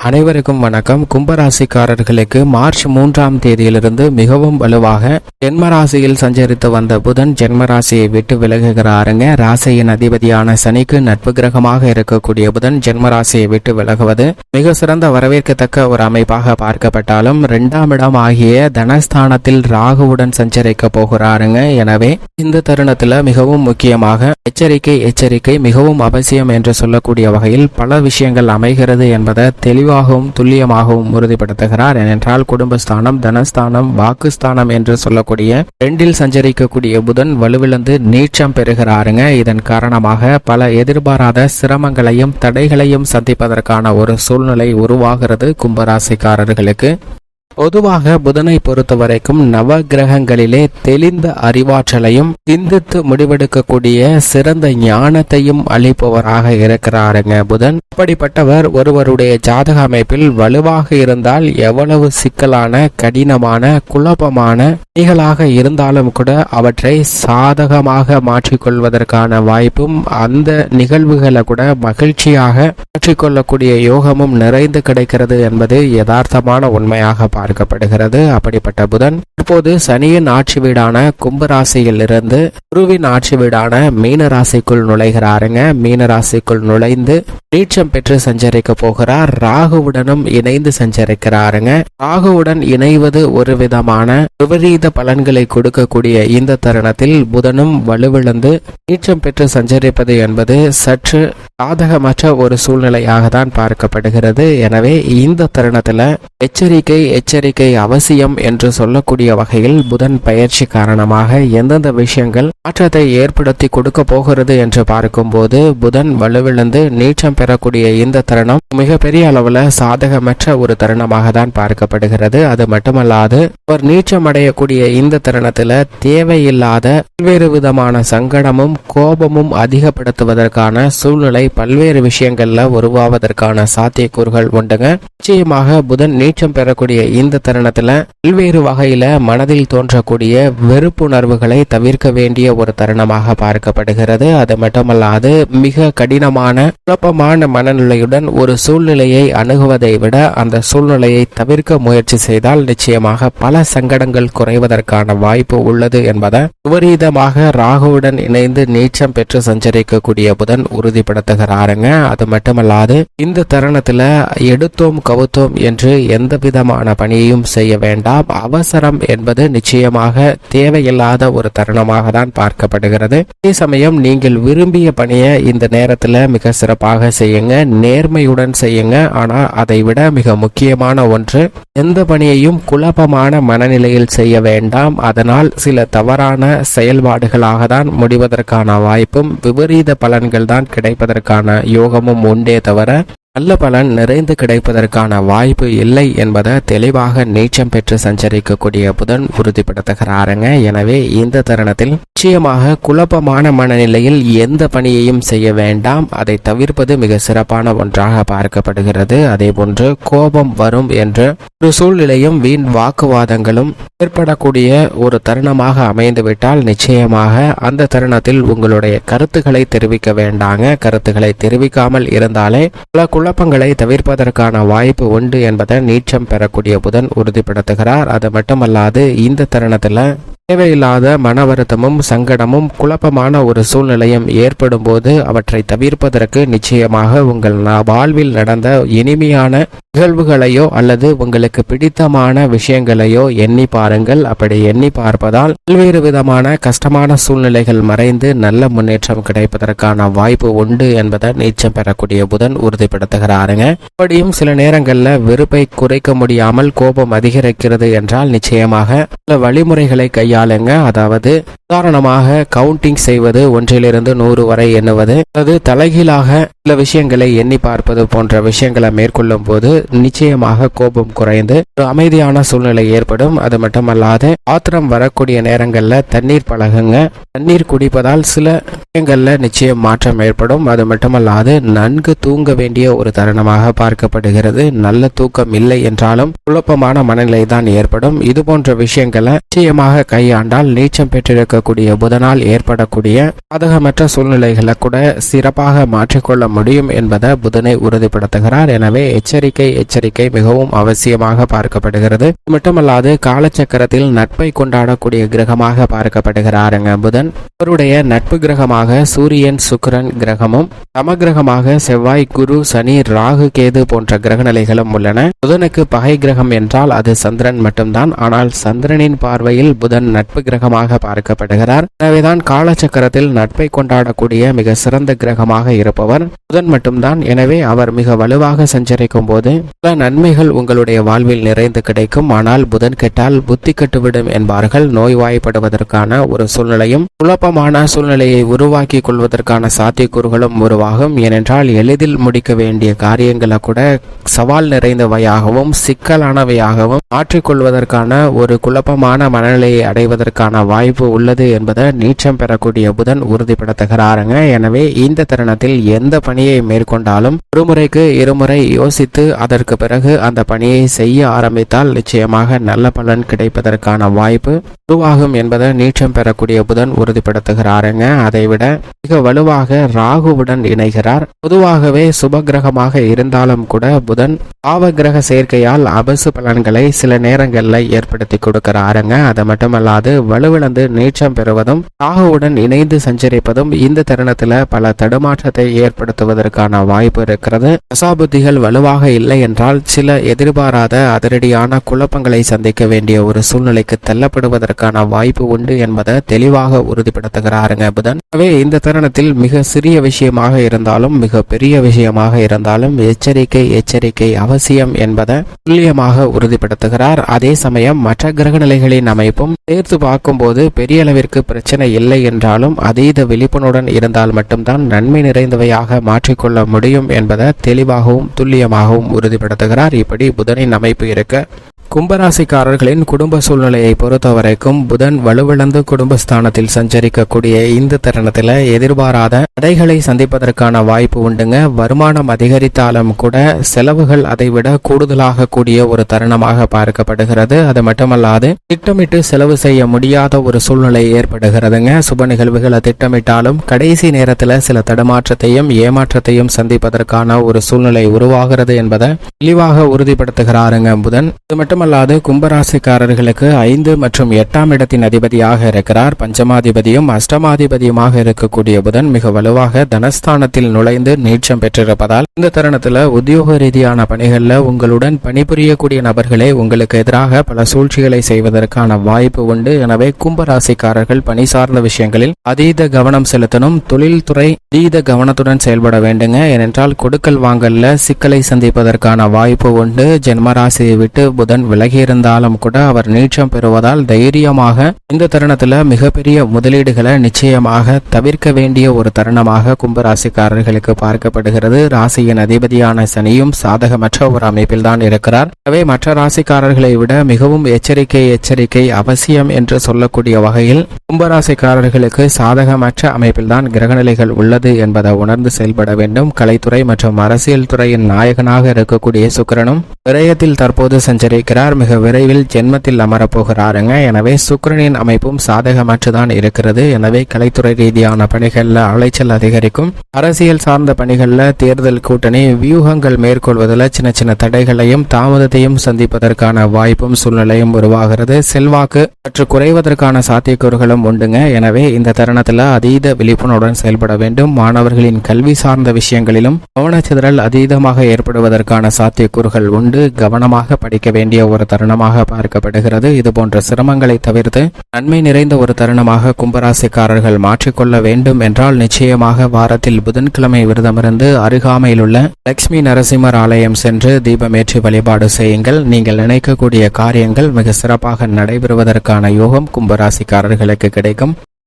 அனைவருக்கும் வணக்கம். கும்பராசிக்காரர்களுக்கு மார்ச் 3ஆம் தேதியிலிருந்து மிகவும் வலுவாக ஜென்மராசியில் சஞ்சரித்து வந்த புதன் ஜென்மராசியை விட்டு விலகுகிறாருங்க. ராசியின் அதிபதியான சனிக்கு நட்பு கிரகமாக இருக்கக்கூடிய புதன் ஜென்மராசியை விட்டு விலகுவது மிக சிறந்த வரவேற்கத்தக்க ஒரு அமைப்பாக பார்க்கப்பட்டாலும் 2ஆம் இடம் ஆகிய தனஸ்தானத்தில் ராகுவுடன் சஞ்சரிக்க போகிறாருங்க. எனவே இந்த தருணத்துல மிகவும் முக்கியமாக எச்சரிக்கை மிகவும் அவசியம் என்று சொல்லக்கூடிய வகையில் பல விஷயங்கள் அமைகிறது என்பதை தெளிவாகவும் துல்லியமாகவும் உறுதிப்படுத்துகிறார். ஏனென்றால் குடும்பஸ்தானம், தனஸ்தானம், வாக்குஸ்தானம் என்று சொல்லக்கூடிய 2இல் சஞ்சரிக்கக்கூடிய புதன் வலுவிழந்து நீச்சம் பெறுகிறாருங்க. இதன் காரணமாக பல எதிர்பாராத சிரமங்களையும் தடைகளையும் சந்திப்பதற்கான ஒரு சூழ்நிலை உருவாகிறது கும்பராசிக்காரர்களுக்கு. பொதுவாக புதனை பொறுத்த வரைக்கும் நவ கிரகங்களிலே தெளிந்த அறிவாற்றலையும் சிந்தித்து முடிவெடுக்கக்கூடிய சிறந்த ஞானத்தையும் அளிப்பவராக இருக்கிறாருங்க புதன். அப்படிப்பட்டவர் ஒருவருடைய ஜாதக அமைப்பில் வலுவாக இருந்தால் எவ்வளவு சிக்கலான, கடினமான, குழப்பமான பணிகளாக இருந்தாலும் கூட அவற்றை சாதகமாக மாற்றிக்கொள்வதற்கான வாய்ப்பும் அந்த நிகழ்வுகளை கூட மகிழ்ச்சியாக மாற்றிக்கொள்ளக்கூடிய யோகமும் நிறைந்து கிடைக்கிறது என்பது யதார்த்தமான உண்மையாக பார்க்கப்படுகிறது. அப்படிப்பட்ட புதன் இப்போது சனியின் ஆட்சி வீடான கும்பராசியில் இருந்து குருவின் ஆட்சி வீடான மீனராசிக்குள் நுழைகிறாருங்க. மீனராசிக்குள் நுழைந்து நீச்சம் பெற்று சஞ்சரிக்க போகிறார். ராகுவுடனும் இணைந்து சஞ்சரிக்கிறாருங்க. ராகுவுடன் இணைவது ஒரு விதமான விபரீத பலன்களை கொடுக்கக்கூடிய இந்த தருணத்தில் புதனும் வலுவிழந்து நீச்சம் பெற்று சஞ்சரிப்பது என்பது சற்று சாதகமற்ற ஒரு சூழ்நிலையாக தான் பார்க்கப்படுகிறது. எனவே இந்த தருணத்துல எச்சரிக்கை அவசியம் என்று சொல்லக்கூடிய வகையில் புதன் பயிற்சி காரணமாக எந்தெந்த விஷயங்கள் மாற்றத்தை ஏற்படுத்தி கொடுக்க போகிறது என்று பார்க்கும்போது புதன் வலுவிழந்து நீச்சம் பெறக்கூடிய இந்த தருணம் மிகப்பெரிய அளவுல சாதகமற்ற ஒரு தருணமாக தான் பார்க்கப்படுகிறது. அது மட்டுமல்லாது ஒரு நீச்சம் அடையக்கூடிய இந்த தருணத்துல தேவையில்லாத பல்வேறு விதமான சங்கடமும் கோபமும் அதிகப்படுத்துவதற்கான சூழ்நிலை பல்வேறு விஷயங்கள்ல உருவாவதற்கான சாத்தியக்கூறுகள் உண்டுங்க. நிச்சயமாக புதன் நீச்சம் பெறக்கூடிய இந்த தருணத்துல பல்வேறு வகையில மனதில் தோன்றக்கூடிய வெறுப்புணர்வுகளை தவிர்க்க வேண்டிய ஒரு தருணமாக பார்க்கப்படுகிறது. அது மட்டுமல்லாது மிக கடினமான குழப்பமான மனநிலையுடன் ஒரு சூழ்நிலையை அணுகுவதை விட அந்த சூழ்நிலையை தவிர்க்க முயற்சி செய்தால் நிச்சயமாக பல சங்கடங்கள் குறைவதற்கான வாய்ப்பு உள்ளது என்பதை விபரீதமாக ராகுவுடன் இணைந்து நீச்சம் பெற்று சஞ்சரிக்கக்கூடிய புதன் உறுதிப்படுத்துகிறாருங்க. அது மட்டுமல்லாது இந்த தருணத்துல எடுத்தோம் கவுத்தோம் என்று எந்த விதமான பணியையும் செய்ய வேண்டாம். அவசரம் என்பது நிச்சயமாக தேவையில்லாத ஒரு தருணமாக தான் பார்க்கப்படுகிறது. அதே சமயம் நீங்கள் விரும்பிய பணியை இந்த நேரத்துல மிக சிறப்பாக செய்யுங்க, நேர்மையுடன் செய்யுங்க. ஆனால் அதை விட மிக முக்கியமான ஒன்று, எந்த பணியையும் குழப்பமான மனநிலையில் செய்ய வேண்டாம். அதனால் சில தவறான செயல்பாடுகளாக தான் முடிவதற்கான வாய்ப்பும் விபரீத பலன்கள் தான் கிடைப்பதற்கான யோகமும் உண்டே தவிர நல்ல பலன் நிறைந்து கிடைப்பதற்கான வாய்ப்பு இல்லை என்பதை தெளிவாக நீச்சம் பெற்று சஞ்சரிக்கக்கூடிய புதன் உறுதிப்படுத்துகிறாருங்க. எனவே இந்த தருணத்தில் நிச்சயமாக குழப்பமான மனநிலையில் எந்த பணியையும் செய்ய வேண்டாம். அதை தவிர்ப்பது மிக சிறப்பான ஒன்றாக பார்க்கப்படுகிறது. அதே போன்று கோபம் வரும் என்ற ஒரு சூழ்நிலையும் வீண் வாக்குவாதங்களும் ஏற்படக்கூடிய ஒரு தருணமாக அமைந்துவிட்டால் நிச்சயமாக அந்த தருணத்தில் உங்களுடைய கருத்துக்களை தெரிவிக்க வேண்டாங்க. கருத்துக்களை தெரிவிக்காமல் இருந்தாலே பல குழப்பங்களை தவிர்ப்பதற்கான வாய்ப்பு உண்டு என்பதை நீச்சம் பெறக்கூடிய புதன் உறுதிப்படுத்துகிறார். அது மட்டுமல்லாது இந்த தருணத்துல தேவையில்லாத மன வருத்தமும் சங்கடமும் குழப்பமான ஒரு சூழ்நிலையும் ஏற்படும் போது அவற்றை தவிர்ப்பதற்கு நிச்சயமாக உங்கள் வாழ்வில் நடந்த இனிமையான நிகழ்வுகளையோ அல்லது உங்களுக்கு பிடித்தமான விஷயங்களையோ எண்ணி பாருங்கள். அப்படி எண்ணி பார்ப்பதால் பல்வேறு விதமான கஷ்டமான சூழ்நிலைகள் மறைந்து நல்ல முன்னேற்றம் கிடைப்பதற்கான வாய்ப்பு உண்டு என்பதை நீச்சம் பெறக்கூடிய புதன் உறுதிப்படுத்துகிறாருங்க. அப்படியும் சில நேரங்கள்ல வெறுப்பை குறைக்க முடியாமல் கோபம் அதிகரிக்கிறது என்றால் நிச்சயமாக சில வழிமுறைகளை கையாளுங்க. அதாவது உதாரணமாக கவுண்டிங் செய்வது, 1லிருந்து 100 வரை எண்ணுவது, அல்லது தலைகீழாக சில விஷயங்களை எண்ணி பார்ப்பது போன்ற விஷயங்களை மேற்கொள்ளும் போது நிச்சயமாக கோபம் குறைந்து ஒரு அமைதியான சூழ்நிலை ஏற்படும். அது மட்டுமல்லாது ஆத்திரம் வரக்கூடிய நேரங்கள்ல தண்ணீர் பழகுங்க. தண்ணீர் குடிப்பதால் சில விஷயங்கள்ல நிச்சயம் மாற்றம் ஏற்படும். அது மட்டுமல்லாது நன்கு தூங்க வேண்டிய ஒரு தருணமாக பார்க்கப்படுகிறது. நல்ல தூக்கம் இல்லை என்றாலும் குழப்பமான மனநிலை தான் ஏற்படும். இது போன்ற விஷயங்களை நிச்சயமாக கையாள கையாண்டால் நீச்சம் பெற்றிருக்கக்கூடிய புதனால் ஏற்படக்கூடிய சாதகமற்ற சூழ்நிலைகளை கூட சிறப்பாக மாற்றிக்கொள்ள முடியும் என்பதை புதனை உறுதிப்படுத்துகிறார். எனவே எச்சரிக்கை மிகவும் அவசியமாக பார்க்கப்படுகிறது. மட்டுமல்லாது காலச்சக்கரத்தில் நட்பை கொண்டாடக்கூடிய கிரகமாக பார்க்கப்படுகிறாருங்க புதன். அவருடைய நட்பு கிரகமாக சூரியன் சுக்கிரன் கிரகமும், சமகிரகமாக செவ்வாய் குரு சனி ராகு கேது போன்ற கிரகநிலைகளும் உள்ளன. புதனுக்கு பகை கிரகம் என்றால் அது சந்திரன் மட்டும்தான். ஆனால் சந்திரனின் பார்வையில் புதன் நட்பு கிரகமாக பார்க்கப்படுகிறார். எனவேதான் காலச்சக்கரத்தில் நட்பை கொண்டாடக்கூடிய மிக சிறந்த கிரகமாக இருப்பவர் புதன் மட்டும்தான். எனவே அவர் மிக வலுவாக சஞ்சரிக்கும் போது பல நன்மைகள் உங்களுடைய வாழ்வில் நிறைந்து கிடைக்கும். ஆனால் புதன் கெட்டால் புத்தி கெட்டுவிடும் என்பார்கள். நோய்வாய்ப்படுவதற்கான ஒரு சூழ்நிலையும் குழப்பமான சூழ்நிலையை உருவாக்கி கொள்வதற்கான சாத்தியக்கூறுகளும் உருவாகும். ஏனென்றால் எளிதில் முடிக்க வேண்டிய காரியங்களை கூட சவால் நிறைந்தவையாகவும் சிக்கலானவையாகவும் மாற்றிக்கொள்வதற்கான ஒரு குழப்பமான மனநிலையை அடைவதற்கான வாய்ப்பு உள்ளது என்பதை நீச்சம் பெறக்கூடிய புதன் உறுதிப்படுத்துகிறாருங்க. எனவே இந்த தருணத்தில் எந்த பணியை மேற்கொண்டாலும் ஒரு முறைக்கு இருமுறை யோசித்து அதற்கு பிறகு அந்த பணியை செய்ய ஆரம்பித்தால் நிச்சயமாக நல்ல பலன் கிடைப்பதற்கான வாய்ப்பு உருவாகும் என்பதை நீச்சம் பெறக்கூடிய புதன் உறுதிப்படுத்துகிறாருங்க. அதைவிட மிக வலுவாக ராகுவுடன் இணைகிறார். பொதுவாகவே சுபகிரகமாக இருந்தாலும் கூட புதன் பாவகிரக சேர்க்கையால் அபசு பலன்களை சில நேரங்களில் ஏற்படுத்தி கொடுக்கிறாருங்க. அது மட்டுமல்லாது வலுவிழந்து நீச்சம் பெறுவதும் ராகுவுடன் இணைந்து சஞ்சரிப்பதும் இந்த தருணத்தில் பல தடுமாற்றத்தை ஏற்படுத்துவதற்கான வாய்ப்பு இருக்கிறது. தசாபுத்திகள் வலுவாக இல்லை என்றால் சில எதிர்பாராத அதிரடியான குழப்பங்களை சந்திக்க வேண்டிய ஒரு சூழ்நிலைக்கு தள்ளப்படுவதற்கான வாய்ப்பு உண்டு என்பதை தெளிவாக உறுதிப்படுத்துகிறாருங்க புதன். எனவே இந்த தருணத்தில் மிக சிறிய விஷயமாக இருந்தாலும் மிக பெரிய விஷயமாக இருந்தாலும் எச்சரிக்கை அவசியம் என்பதை துல்லியமாக உறுதிப்படுத்துகிறார். அதே சமயம் மற்ற கிரக நிலைகளின் அமைப்பும் சேர்த்து பார்க்கும்போது பெரிய அளவிற்கு பிரச்சனை இல்லை என்றாலும் அதீத விழிப்புணர்வுடன் இருந்தால் மட்டும்தான் நன்மை நிறைந்தவையாக மாற்றிக்கொள்ள முடியும் என்பதை தெளிவாகவும் துல்லியமாகவும் உறுதிப்படுத்துகிறார். இப்படி புதனின் அமைப்பு இருக்க கும்பராசிக்காரர்களின் குடும்ப சூழ்நிலையை பொறுத்தவரைக்கும் புதன் வலுவிழந்து குடும்பஸ்தானத்தில் சஞ்சரிக்கக்கூடிய இந்த தருணத்தில் எதிர்பாராத தடைகளை சந்திப்பதற்கான வாய்ப்பு உண்டுங்க. வருமானம் அதிகரித்தாலும் கூட செலவுகள் அதைவிட கூடுதலாக கூடிய ஒரு தருணமாக பார்க்கப்படுகிறது. அது மட்டுமல்லாது திட்டமிட்டு செலவு செய்ய முடியாத ஒரு சூழ்நிலை ஏற்படுகிறதுங்க. சுப நிகழ்வுகளை திட்டமிட்டாலும் கடைசி நேரத்தில் சில தடுமாற்றத்தையும் ஏமாற்றத்தையும் சந்திப்பதற்கான ஒரு சூழ்நிலை உருவாகிறது என்பதை தெளிவாக உறுதிப்படுத்துகிறாருங்க புதன். அது மட்டுமல்லாது கும்பராசிக்காரர்களுக்கு 5 மற்றும் 8ஆம் இடத்தின் அதிபதியாக இருக்கிறார். பஞ்சமாதிபதியும் அஷ்டமாதிபதியுமாக இருக்கக்கூடிய புதன் மிக வலுவாக தனஸ்தானத்தில் நுழைந்து நீச்சம் பெற்றிருப்பதால் இந்த தருணத்தில் உத்தியோக ரீதியான பணிகளில் உங்களுடன் பணிபுரியக்கூடிய நபர்களே உங்களுக்கு எதிராக பல சூழ்ச்சிகளை செய்வதற்கான வாய்ப்பு உண்டு. எனவே கும்பராசிக்காரர்கள் பணி சார்ந்த விஷயங்களில் அதீத கவனம் செலுத்தணும். தொழில்துறை அதீத கவனத்துடன் செயல்பட வேண்டுங்க. ஏனென்றால் கொடுக்கல் வாங்கல்ல சிக்கலை சந்திப்பதற்கான வாய்ப்பு உண்டு. ஜென்மராசியை விட்டு புதன் விலகி இருந்தாலும் கூட அவர் நீச்சம் பெறுவதால் தைரியமாக இந்த தருணத்தில் மிகப்பெரிய முதலீடுகளை நிச்சயமாக தவிர்க்க வேண்டிய ஒரு தருணமாக கும்பராசிக்காரர்களுக்கு பார்க்கப்படுகிறது. ராசியின் அதிபதியான சனியும் சாதகமற்ற ஒரு அமைப்பில் தான் இருக்கிறார். எனவே மற்ற ராசிக்காரர்களை விட மிகவும் எச்சரிக்கை அவசியம் என்று சொல்லக்கூடிய வகையில் கும்பராசிக்காரர்களுக்கு சாதகமற்ற அமைப்பில் தான் கிரகநிலைகள் உள்ளது என்பதை உணர்ந்து செயல்பட வேண்டும். கலைத்துறை மற்றும் அரசியல் துறையின் நாயகனாக இருக்கக்கூடிய சுக்கிரனும் விரயத்தில் தற்போது சஞ்சரிக்கிறார். மிக விரைவில் ஜென்மத்தில் அமரப்போகிறாருங்க. எனவே சுக்கிரனின் அமைப்பும் சாதகமற்றுதான் இருக்கிறது. எனவே கலைத்துறை ரீதியான பணிகளில் அலைச்சல் அதிகரிக்கும். அரசியல் சார்ந்த பணிகளில் தேர்தல் கூட்டணி வியூகங்கள் மேற்கொள்வதில் சின்ன தடைகளையும் தாமதத்தையும் சந்திப்பதற்கான வாய்ப்பும் சூழ்நிலையும் உருவாகிறது. செல்வாக்கு சற்று குறைவதற்கான சாத்தியக்கூறுகளும் உண்டுங்க. எனவே இந்த தருணத்தில் அதீத விழிப்புணர்வுடன் செயல்பட வேண்டும். மாணவர்களின் கல்வி சார்ந்த விஷயங்களிலும் கவனச்சிதறல் அதீதமாக ஏற்படுவதற்கான சாத்தியக்கூறுகள் உண்டு. கவனமாக படிக்க வேண்டிய ஒரு தருணமாக பார்க்கப்படுகிறது. இது போன்ற சிரமங்களை தவிர்த்து நன்மை நிறைந்த ஒரு தருணமாக கும்பராசிக்காரர்கள் மாற்றிக்கொள்ள வேண்டும் என்றால் நிச்சயமாக வாரத்தில் புதன்கிழமை விரதமிருந்து அருகாமையில் உள்ள லட்சுமி நரசிம்மர் ஆலயம் சென்று தீபமேற்றி வழிபாடு செய்யுங்கள். நீங்கள் நினைக்கக்கூடிய காரியங்கள் மிக சிறப்பாக நடைபெறுவதற்கான யோகம் கும்பராசிக்காரர்களுக்கு கிடைக்கும்.